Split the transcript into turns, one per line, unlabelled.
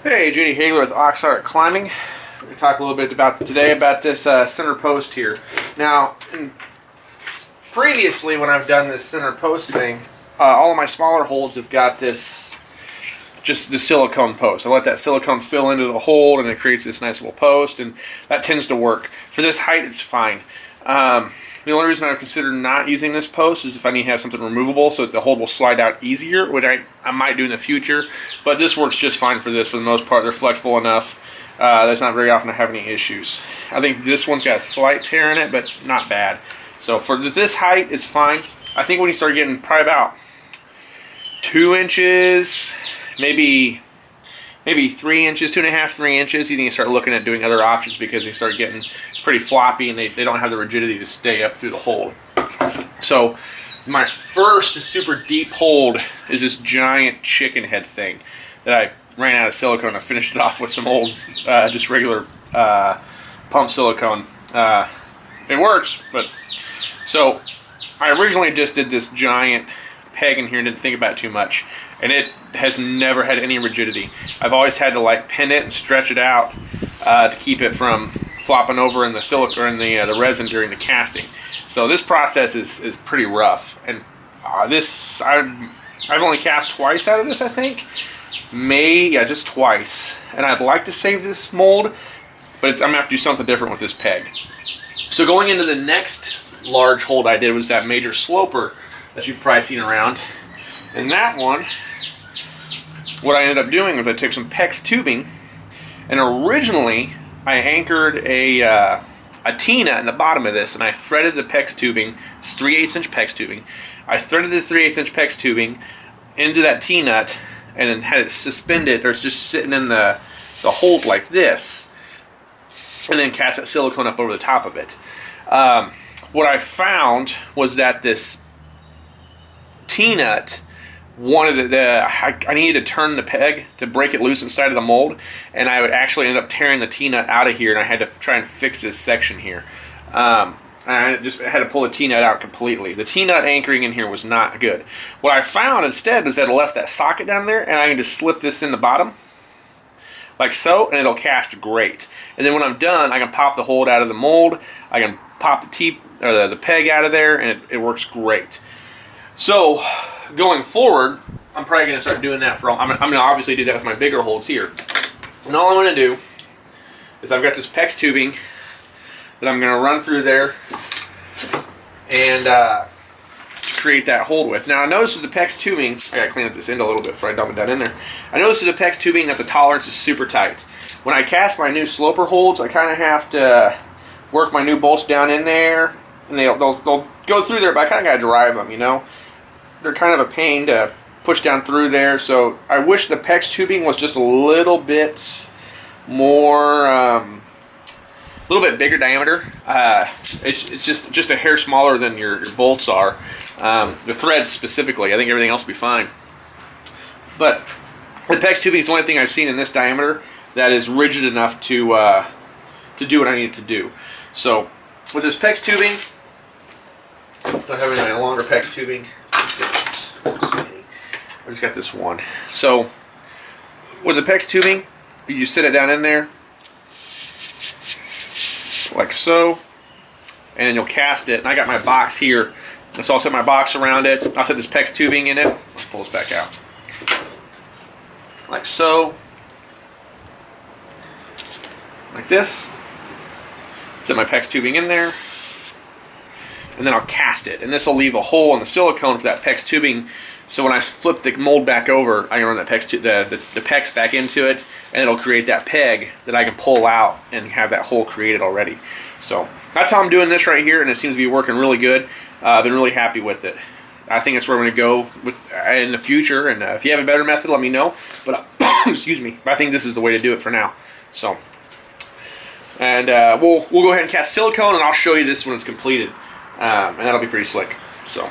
Hey, Judy Hagler with Aux'Arc Climbing. We're going to talk a little bit about this center post here. Now, previously when I've done this center post thing, all of my smaller holds have got this, just the silicone post. I let that silicone fill into the hold and it creates this nice little post, and that tends to work. For this height, it's fine. The only reason I've considered not using this post is if I need to have something removable so that the hold will slide out easier, which I might do in the future. But this works just fine for this for the most part. They're flexible enough. That's not very often I have any issues. I think this one's got a slight tear in it, but not bad. So for this height, it's fine. I think when you start getting probably about 2 inches, maybe 3 inches, 2.5, 3 inches, you need to start looking at doing other options because they start getting pretty floppy and they don't have the rigidity to stay up through the hold. So my first super deep hold is this giant chicken head thing that I ran out of silicone. I finished it off with some old, just regular pump silicone. It works, but so I originally just did this giant peg in here and didn't think about it too much, and it has never had any rigidity. I've always had to like pin it and stretch it out to keep it from flopping over in the silica or in the resin during the casting. So this process is pretty rough, and this I've only cast twice out of this, I think. Just twice, and I'd like to save this mold, but I'm gonna have to do something different with this peg. So going into the next large hold I did was that major sloper that you've probably seen around, and that one, what I ended up doing was I took some PEX tubing, and originally I anchored a T-nut in the bottom of this, and I threaded the PEX tubing. It's 3/8 inch PEX tubing. I threaded the 3/8 inch PEX tubing into that T-nut and then had it suspended, or it's just sitting in the hold like this, and then cast that silicone up over the top of it. What I found was that this T-nut wanted I needed to turn the peg to break it loose inside of the mold, and I would actually end up tearing the T-nut out of here, and I had to try and fix this section here. And I just had to pull the T-nut out completely. The T-nut anchoring in here was not good. What I found instead was that I left that socket down there, and I can just slip this in the bottom like so, and it'll cast great. And then when I'm done, I can pop the hold out of the mold, I can pop the peg out of there, and it works great. So going forward, I'm probably going to start doing that I'm going to obviously do that with my bigger holds here. And all I'm going to do is I've got this PEX tubing that I'm going to run through there and create that hold with. Now I noticed with the PEX tubing, I got to clean up this end a little bit before I dump it down in there. I noticed with the PEX tubing that the tolerance is super tight. When I cast my new sloper holds, I kind of have to work my new bolts down in there, and they'll go through there, but I kind of got to drive them, you know. They're kind of a pain to push down through there, so I wish the PEX tubing was just a little bit more, a little bit bigger diameter. It's just a hair smaller than your bolts are. The threads specifically, I think everything else will be fine. But the PEX tubing is the only thing I've seen in this diameter that is rigid enough to do what I need it to do. So with this PEX tubing, don't have any longer PEX tubing. I just got this one. So with the PEX tubing, you just sit it down in there like so, and then you'll cast it. And I got my box here, and so I'll set my box around it. I'll set this PEX tubing in it. Let's pull this back out like so, like this. Set my PEX tubing in there, and then I'll cast it, and this will leave a hole in the silicone for that PEX tubing, so when I flip the mold back over, I can run that the PEX back into it, and it'll create that peg that I can pull out and have that hole created already. So that's how I'm doing this right here, and it seems to be working really good. I've been really happy with it. I think it's where I'm going to go with in the future, and if you have a better method, let me know. But excuse me, I think this is the way to do it for now. So, and we'll go ahead and cast silicone, and I'll show you this when it's completed. And that'll be pretty slick. So.